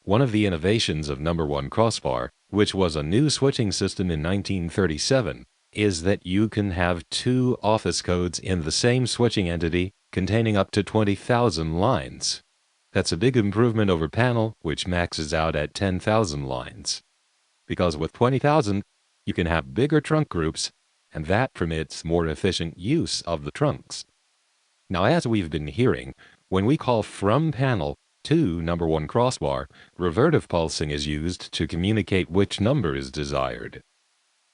One of the innovations of number one crossbar, which was a new switching system in 1937, is that you can have two office codes in the same switching entity containing up to 20,000 lines. That's a big improvement over panel, which maxes out at 10,000 lines. Because with 20,000, you can have bigger trunk groups, and that permits more efficient use of the trunks. Now, as we've been hearing, when we call from panel to number one crossbar, revertive pulsing is used to communicate which number is desired.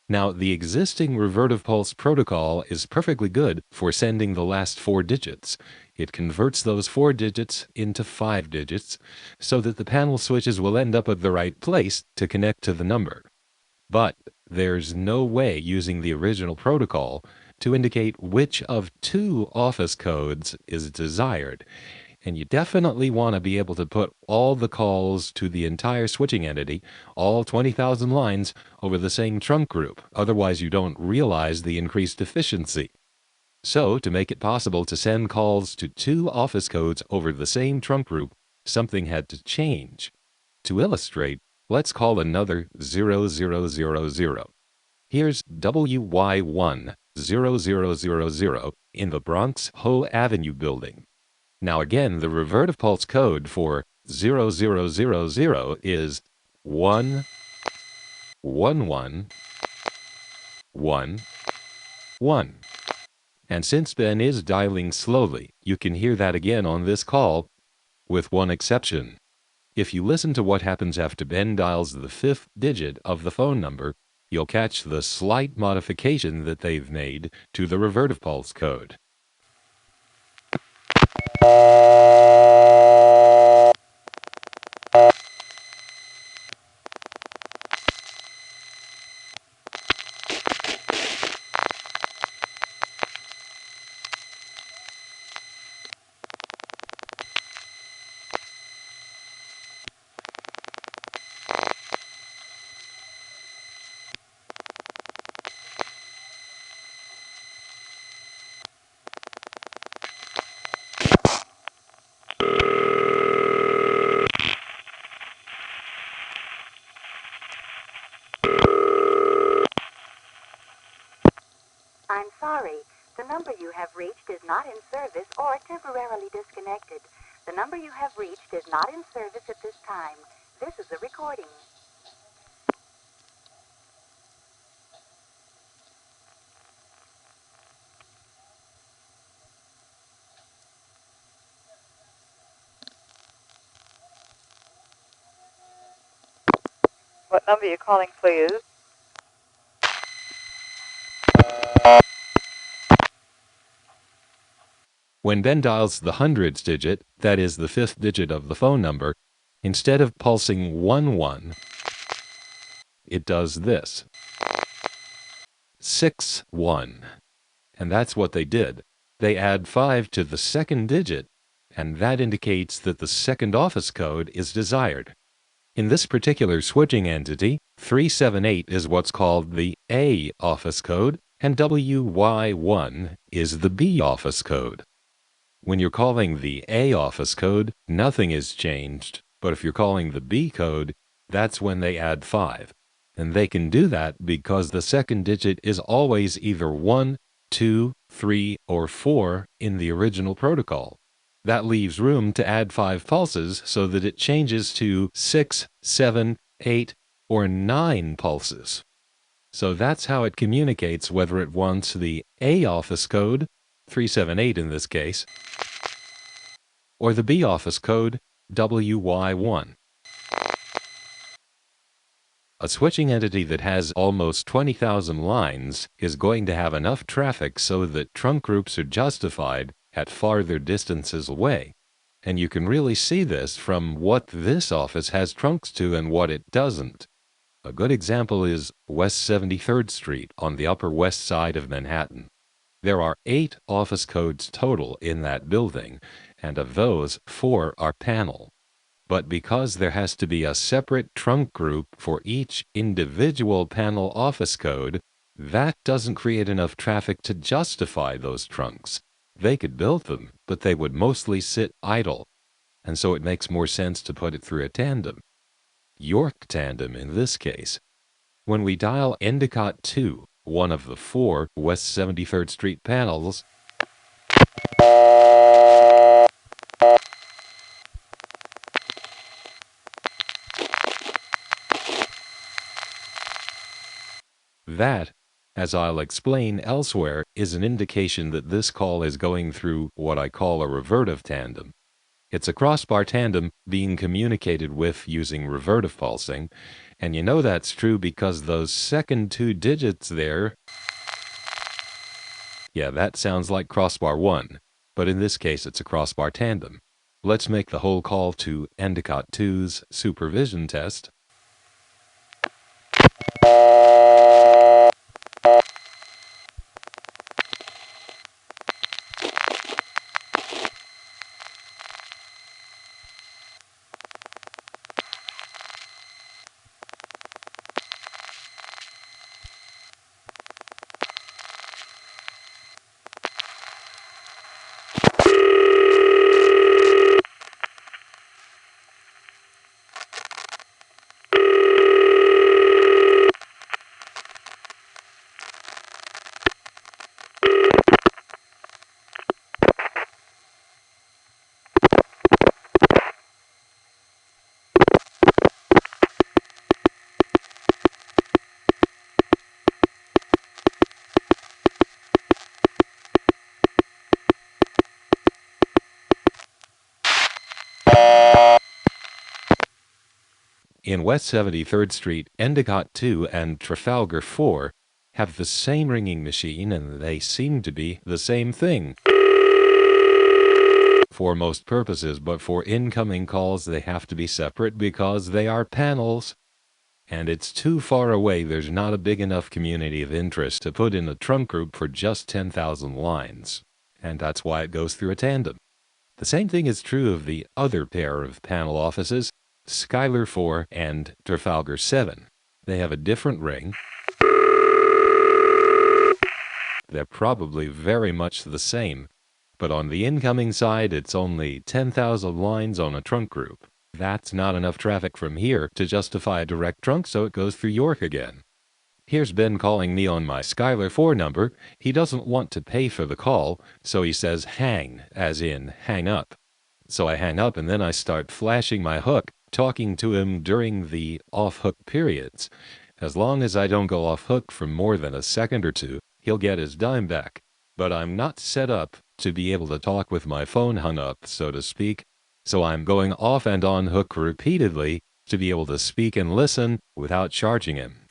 Now, the existing revertive pulse protocol is perfectly good for sending the last 4 digits. It converts those 4 digits into 5 digits so that the panel switches will end up at the right place to connect to the number. But there's no way using the original protocol to indicate which of 2 office codes is desired. And you definitely want to be able to put all the calls to the entire switching entity, all 20,000 lines, over the same trunk group. Otherwise, you don't realize the increased efficiency. So, to make it possible to send calls to 2 office codes over the same trunk group, something had to change. To illustrate, let's call another 0000. Here's WY10000 in the Bronx Hoe Avenue building. Now again, the revertive pulse code for 0000 is 1 1 1 1 1. And since Ben is dialing slowly, you can hear that again on this call, with one exception. If you listen to what happens after Ben dials the 5th digit of the phone number, you'll catch the slight modification that they've made to the revertive pulse code. I'm sorry. The number you have reached is not in service or temporarily disconnected. The number you have reached is not in service at this time. This is a recording. What number are you calling, please? When Ben dials the hundreds digit, that is the 5th digit of the phone number, instead of pulsing 1 it does this. 6 1. And that's what they did. They add 5 to the second digit, and that indicates that the second office code is desired. In this particular switching entity, 378 is what's called the A office code, and WY1 is the B office code. When you're calling the A office code, nothing is changed, but if you're calling the B code, that's when they add 5. And they can do that because the second digit is always either 1, 2, 3, or 4 in the original protocol. That leaves room to add 5 pulses so that it changes to 6, 7, 8, or 9 pulses. So that's how it communicates whether it wants the A office code, 378 in this case, or the B office code, WY1. A switching entity that has almost 20,000 lines is going to have enough traffic so that trunk groups are justified at farther distances away. And you can really see this from what this office has trunks to and what it doesn't. A good example is West 73rd Street on the Upper West Side of Manhattan. There are 8 office codes total in that building, and of those, 4 are panel. But because there has to be a separate trunk group for each individual panel office code, that doesn't create enough traffic to justify those trunks. They could build them, but they would mostly sit idle, and so it makes more sense to put it through a tandem. York tandem in this case. When we dial Endicott 2, one of the 4 West 73rd Street panels, that, as I'll explain elsewhere, is an indication that this call is going through what I call a revertive tandem. It's a crossbar tandem being communicated with using revertive pulsing, and you know that's true because those second 2 digits there, yeah, that sounds like crossbar 1, but in this case it's a crossbar tandem. Let's make the whole call to Endicott 2's supervision test. In West 73rd Street, Endicott 2 and Trafalgar 4 have the same ringing machine, and they seem to be the same thing for most purposes, but for incoming calls they have to be separate because they are panels, and it's too far away. There's not a big enough community of interest to put in a trunk group for just 10,000 lines, and that's why it goes through a tandem. The same thing is true of the other pair of panel offices, Schuyler 4 and Trafalgar 7. They have a different ring. They're probably very much the same, but on the incoming side it's only 10,000 lines on a trunk group. That's not enough traffic from here to justify a direct trunk, so it goes through York again. Here's Ben calling me on my Schuyler 4 number. He doesn't want to pay for the call, so he says hang, as in hang up. So I hang up and then I start flashing my hook, talking to him during the off-hook periods. As long as I don't go off-hook for more than a second or two, he'll get his dime back. But I'm not set up to be able to talk with my phone hung up, so to speak, so I'm going off and on hook repeatedly to be able to speak and listen without charging him.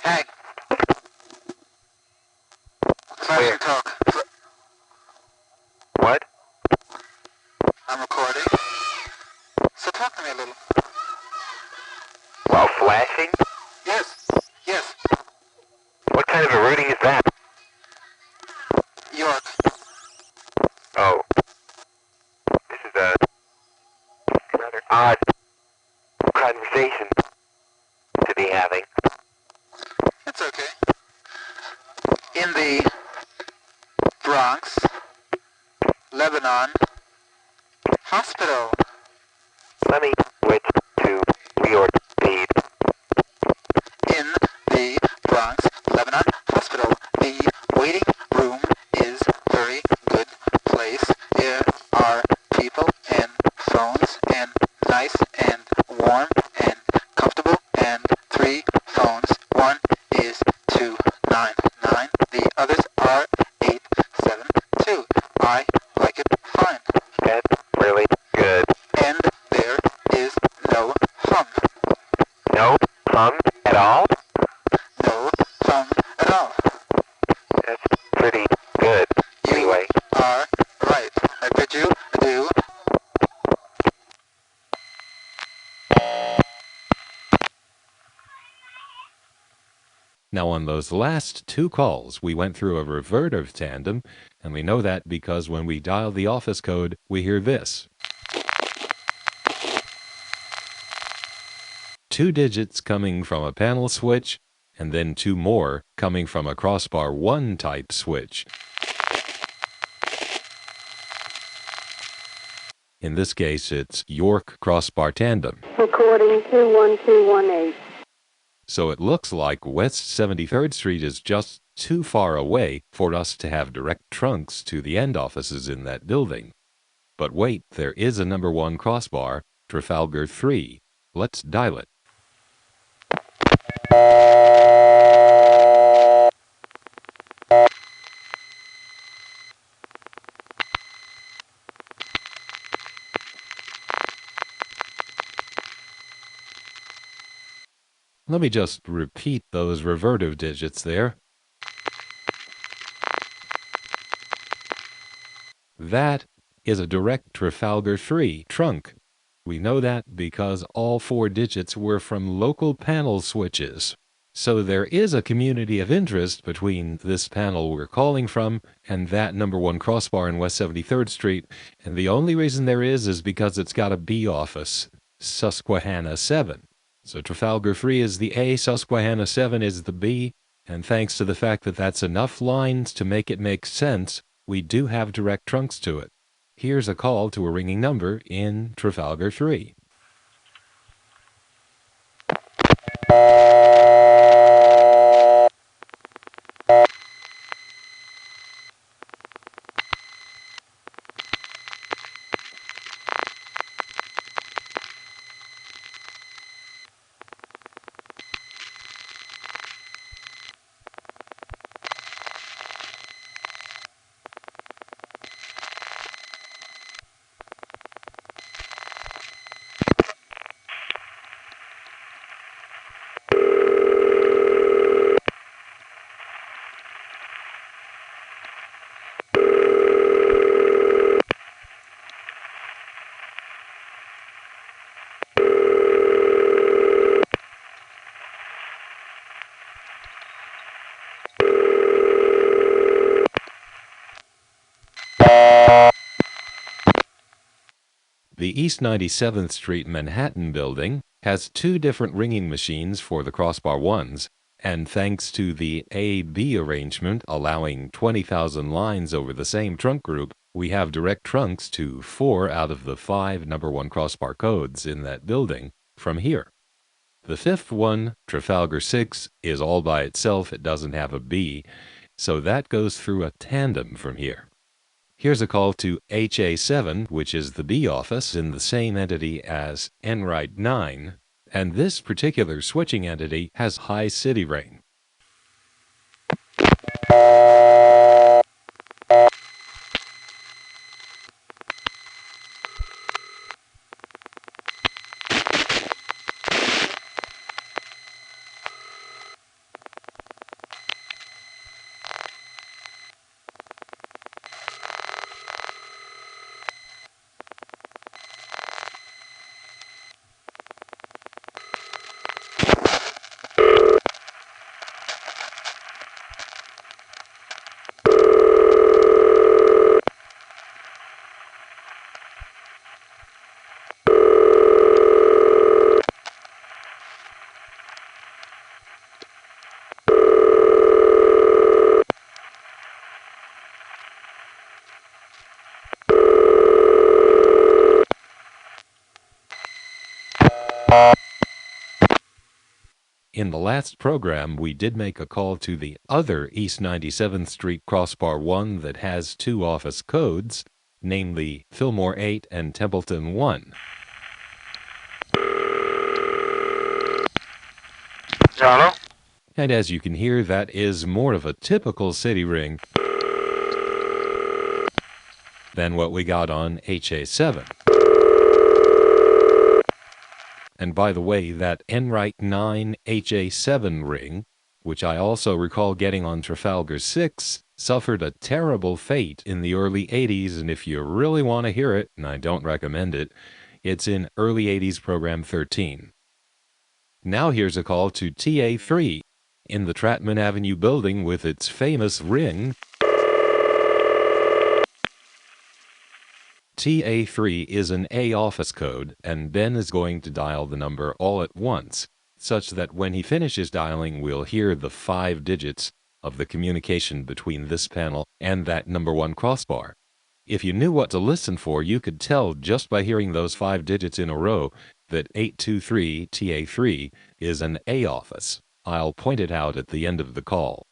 Hey. Where? Talk. What? I'm recording. So talk to me a little. While flashing? Yes. Yes. What kind of a routing is that? York. Oh. This is a rather odd conversation to be having. It's okay. In the Bronx, Lebanon, hospital. Let me switch to New York speed. In the Bronx, Lebanon, hospital. The waiting room is very good place. There are people and phones and nice and warm and comfortable and 3 phones. One is 299. The others are 872. I like it fine. That's really good. And there is Now on those last two calls, we went through a revertive tandem, and we know that because when we dial the office code, we hear this. 2 digits coming from a panel switch, and then 2 more coming from a crossbar 1 type switch. In this case, it's York crossbar tandem. Recording 21218. So it looks like West 73rd Street is just too far away for us to have direct trunks to the end offices in that building. But wait, there is a number 1 crossbar, Trafalgar 3. Let's dial it. Let me just repeat those revertive digits there. That is a direct Trafalgar 3 trunk. We know that because all 4 digits were from local panel switches. So there is a community of interest between this panel we're calling from and that number 1 crossbar in West 73rd Street, and the only reason there is because it's got a B office, Susquehanna 7. So Trafalgar 3 is the A, Susquehanna 7 is the B, and thanks to the fact that that's enough lines to make it make sense, we do have direct trunks to it. Here's a call to a ringing number in Trafalgar 3. The East 97th Street Manhattan building has 2 different ringing machines for the crossbar 1s, and thanks to the A-B arrangement allowing 20,000 lines over the same trunk group, we have direct trunks to 4 out of the 5 number 1 crossbar codes in that building from here. The 5th one, Trafalgar 6, is all by itself. It doesn't have a B, so that goes through a tandem from here. Here's a call to HA7, which is the B office in the same entity as Enright 9, and this particular switching entity has high city ring. In the last program, we did make a call to the other East 97th Street crossbar 1 that has 2 office codes, namely Fillmore 8 and Templeton 1. Hello? And as you can hear, that is more of a typical city ring than what we got on HA7. And by the way, that Enright 9 HA7 ring, which I also recall getting on Trafalgar 6, suffered a terrible fate in the early 80s, and if you really want to hear it, and I don't recommend it, it's in early 80s program 13. Now here's a call to TA3. In the Trattman Avenue building with its famous ring, TA3 is an A office code, and Ben is going to dial the number all at once, such that when he finishes dialing, we'll hear the 5 digits of the communication between this panel and that number 1 crossbar. If you knew what to listen for, you could tell just by hearing those 5 digits in a row that 823 TA3 is an A office. I'll point it out at the end of the call.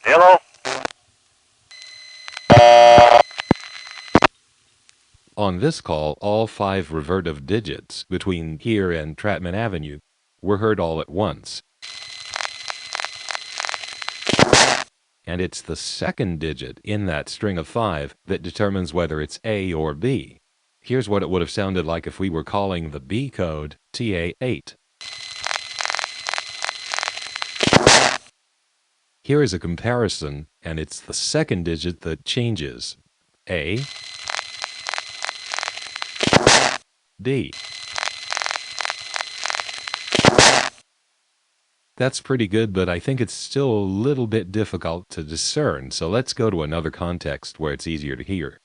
Hello? On this call, all 5 revertive digits between here and Trattman Avenue were heard all at once. And it's the second digit in that string of 5 that determines whether it's A or B. Here's what it would have sounded like if we were calling the B code TA8. Here is a comparison, and it's the second digit that changes. A, D. That's pretty good, but I think it's still a little bit difficult to discern, so let's go to another context where it's easier to hear.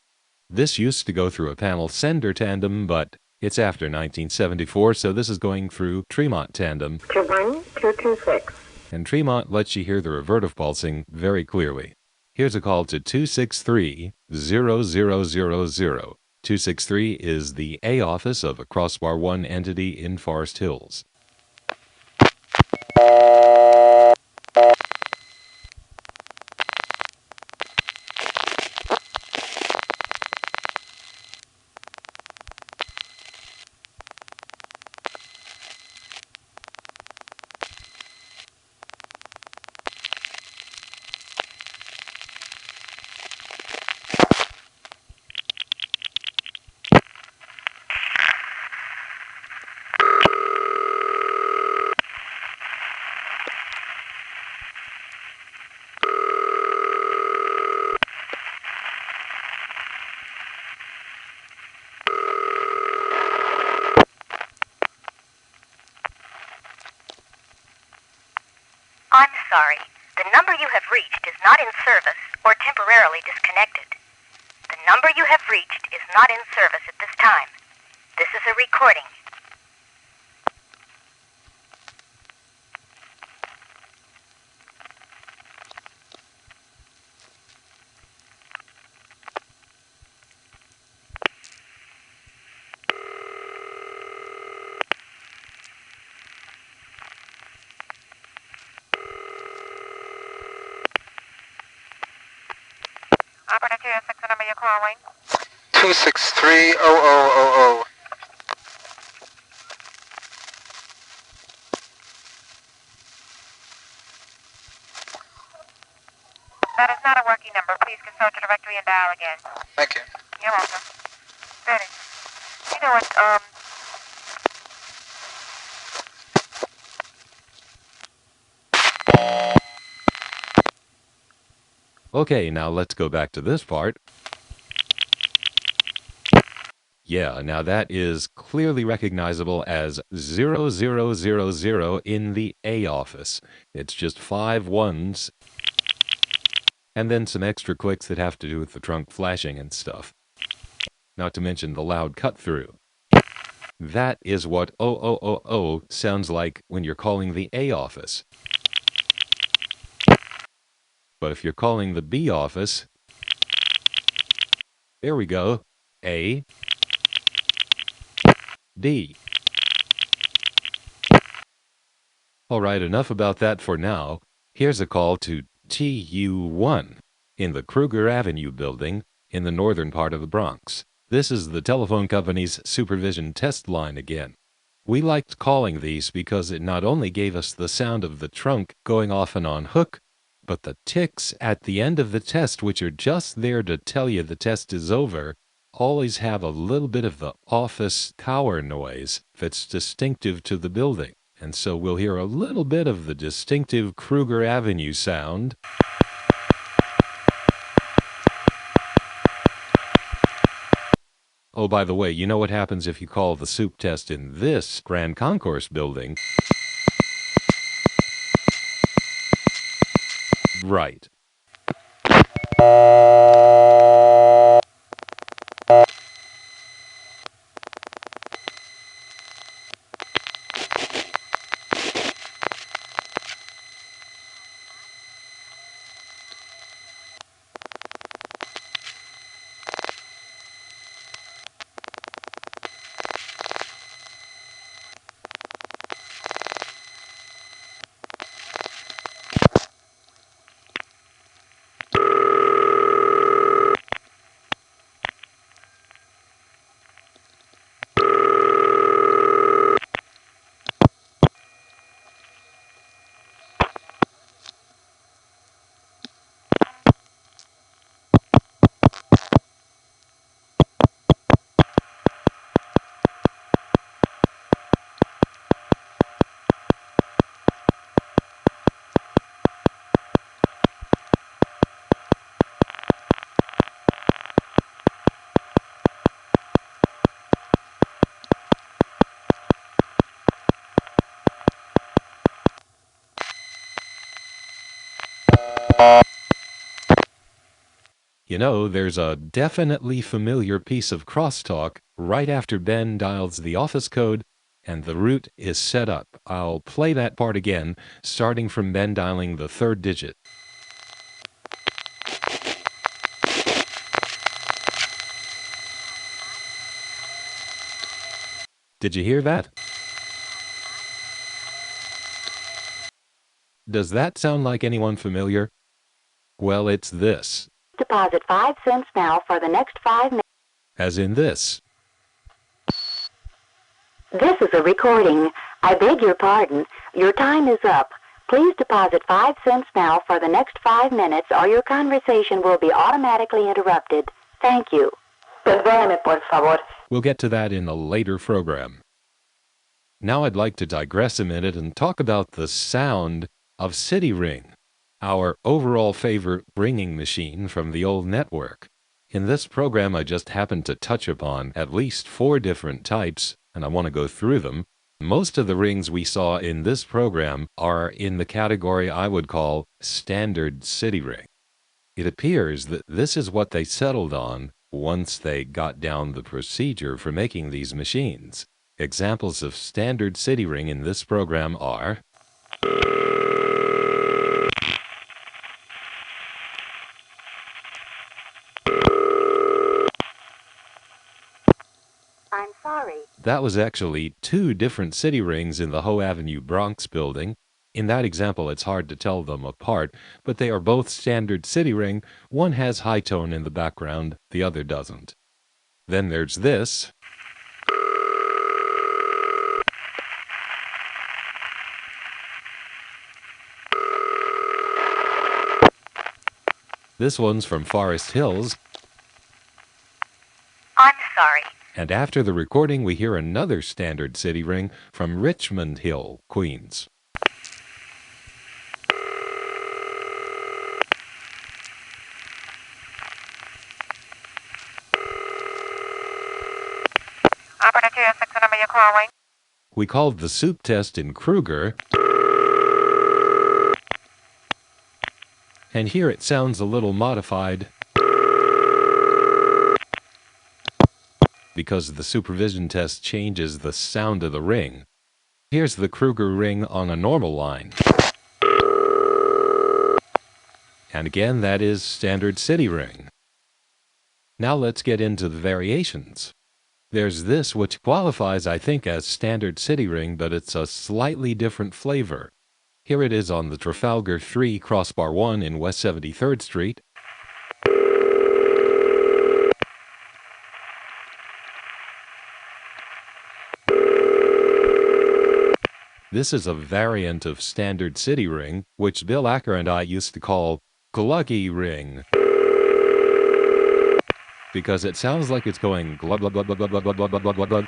This used to go through a panel sender tandem, but it's after 1974, so this is going through Tremont tandem. 21226. And Tremont lets you hear the revertive pulsing very clearly. Here's a call to 263-0000. 263 is the A office of a Crossbar 1 entity in Forest Hills. I'm sorry. The number you have reached is not in service or temporarily disconnected. The number you have reached is not in service at this time. This is a recording. Operator 206, the number you're calling. 263-0000. That is not a working number. Please consult your directory and dial again. Thank you. You're welcome. Ready. You know what, Okay, now let's go back to this part. Yeah, now that is clearly recognizable as 0000 in the A office. It's just 5 ones, and then some extra clicks that have to do with the trunk flashing and stuff. Not to mention the loud cut-through. That is what 0000 sounds like when you're calling the A office. But if you're calling the B office, there we go, A, D. All right, enough about that for now. Here's a call to TU1 in the Kruger Avenue building in the northern part of the Bronx. This is the telephone company's supervision test line again. We liked calling these because it not only gave us the sound of the trunk going off and on hook, but the ticks at the end of the test, which are just there to tell you the test is over, always have a little bit of the office tower noise that's distinctive to the building. And so we'll hear a little bit of the distinctive Kruger Avenue sound. Oh, by the way, you know what happens if you call the soup test in this Grand Concourse building? Right. You know, there's a definitely familiar piece of crosstalk right after Ben dials the office code and the route is set up. I'll play that part again, starting from Ben dialing the third digit. Did you hear that? Does that sound like anyone familiar? Well, it's this. Deposit 5 cents now for the next 5 minutes. As in this. This is a recording. I beg your pardon. Your time is up. Please deposit 5 cents now for the next 5 minutes or your conversation will be automatically interrupted. Thank you. Perdóneme, por favor. We'll get to that in a later program. Now I'd like to digress a minute and talk about the sound of City Ring, our overall favorite ringing machine from the old network. In this program, I just happened to touch upon at least 4 different types, and I want to go through them. Most of the rings we saw in this program are in the category I would call standard city ring. It appears that this is what they settled on once they got down the procedure for making these machines. Examples of standard city ring in this program are I'm sorry. That was actually 2 different city rings in the Howe Avenue Bronx building. In that example, it's hard to tell them apart, but they are both standard city ring. One has high tone in the background, the other doesn't. Then there's this. This one's from Forest Hills. I'm sorry. And after the recording, we hear another standard city ring from Richmond Hill, Queens. Operator 6, number you're calling. We called the soup test in Kruger, and here it sounds a little modified because the supervision test changes the sound of the ring. Here's the Kruger ring on a normal line. And again, that is standard city ring. Now let's get into the variations. There's this, which qualifies, I think, as standard city ring, but it's a slightly different flavor. Here it is on the Trafalgar 3 Crossbar 1 in West 73rd Street. This is a variant of standard city ring, which Bill Acker and I used to call Gluggy ring. because it sounds like it's going glug glug glug glug glug glug glug glug glug glug glug.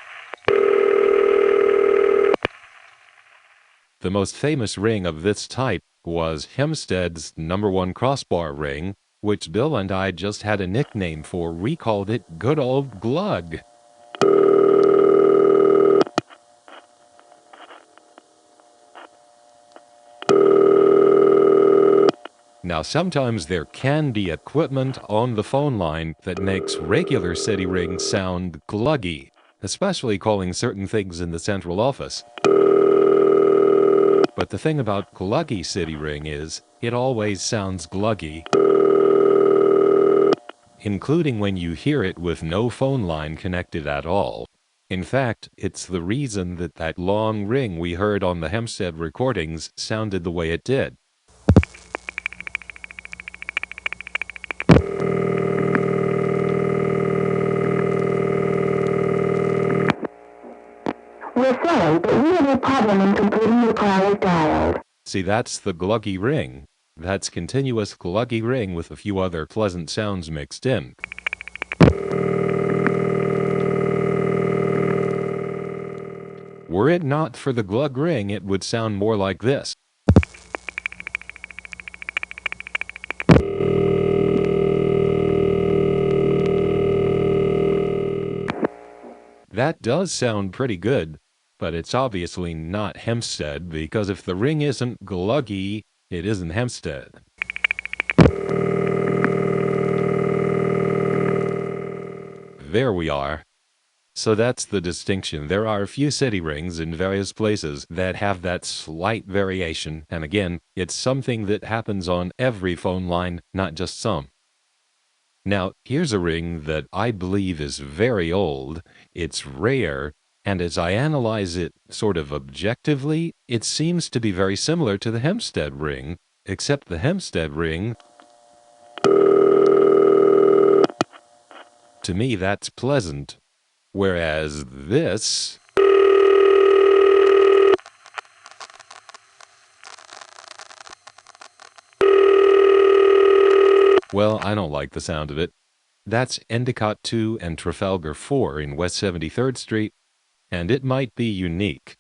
The most famous ring of this type was Hempstead's #1 crossbar ring, which Bill and I just had a nickname for. We called it Good Old Glug. Now, sometimes there can be equipment on the phone line that makes regular city rings sound gluggy, especially calling certain things in the central office. But the thing about gluggy city ring is, it always sounds gluggy, including when you hear it with no phone line connected at all. In fact, it's the reason that that long ring we heard on the Hempstead recordings sounded the way it did. We're sorry, but we have a problem in completing the call as dialed. See, that's the gluggy ring. That's continuous gluggy ring with a few other pleasant sounds mixed in. Were it not for the glug ring, it would sound more like this. That does sound pretty good, but it's obviously not Hempstead, because if the ring isn't gluggy, it isn't Hempstead. There we are. So that's the distinction. There are a few city rings in various places that have that slight variation, and again, it's something that happens on every phone line, not just some. Now, here's a ring that I believe is very old, it's rare, and as I analyze it sort of objectively, it seems to be very similar to the Hempstead ring, except the Hempstead ring, to me that's pleasant, whereas this, well, I don't like the sound of it. That's Endicott 2 and Trafalgar 4 in West 73rd Street, and it might be unique.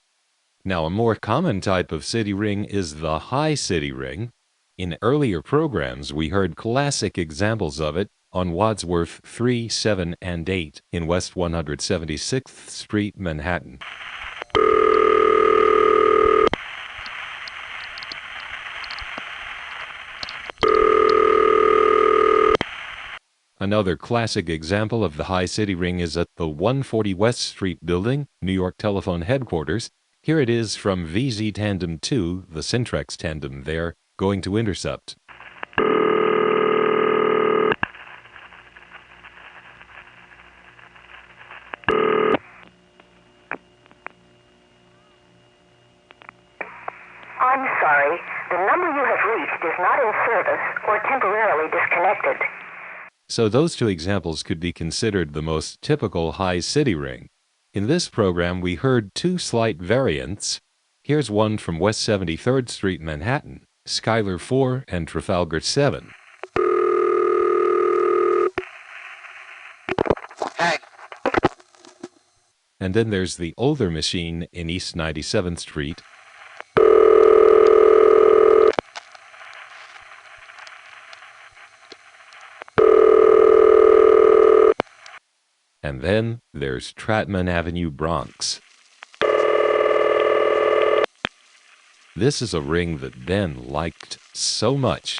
Now, a more common type of city ring is the high city ring. In earlier programs, we heard classic examples of it on Wadsworth 3, 7, and 8 in West 176th Street, Manhattan. Another classic example of the high city ring is at the 140 West Street building, New York Telephone Headquarters. Here it is from VZ Tandem 2, the Syntrex tandem there, going to intercept. I'm sorry. The number you have reached is not in service or temporarily disconnected. So those two examples could be considered the most typical high city ring. In this program, we heard two slight variants. Here's one from West 73rd Street, Manhattan, Schuyler 4 and Trafalgar 7. Hey. And then there's the older machine in East 97th Street. And then there's Trattman Avenue, Bronx. This is a ring that Ben liked so much.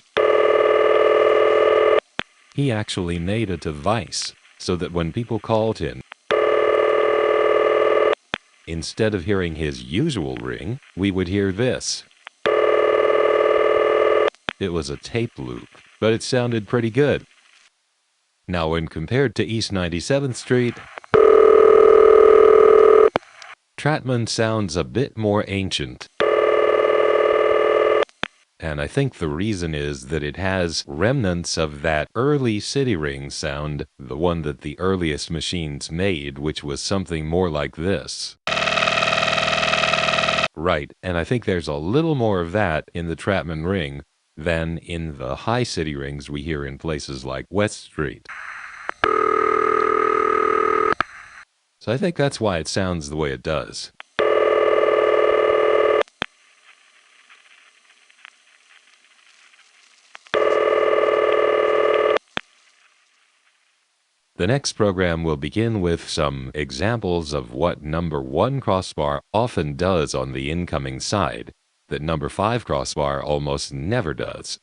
He actually made a device so that when people called him, instead of hearing his usual ring, we would hear this. It was a tape loop, but it sounded pretty good. Now, when compared to East 97th Street, Trattman sounds a bit more ancient. And I think the reason is that it has remnants of that early city ring sound, the one that the earliest machines made, which was something more like this. Right, and I think there's a little more of that in the Trattman ring than in the high city rings we hear in places like West Street. So I think that's why it sounds the way it does. The next program will begin with some examples of what number 1 crossbar often does on the incoming side that number 5 crossbar almost never does.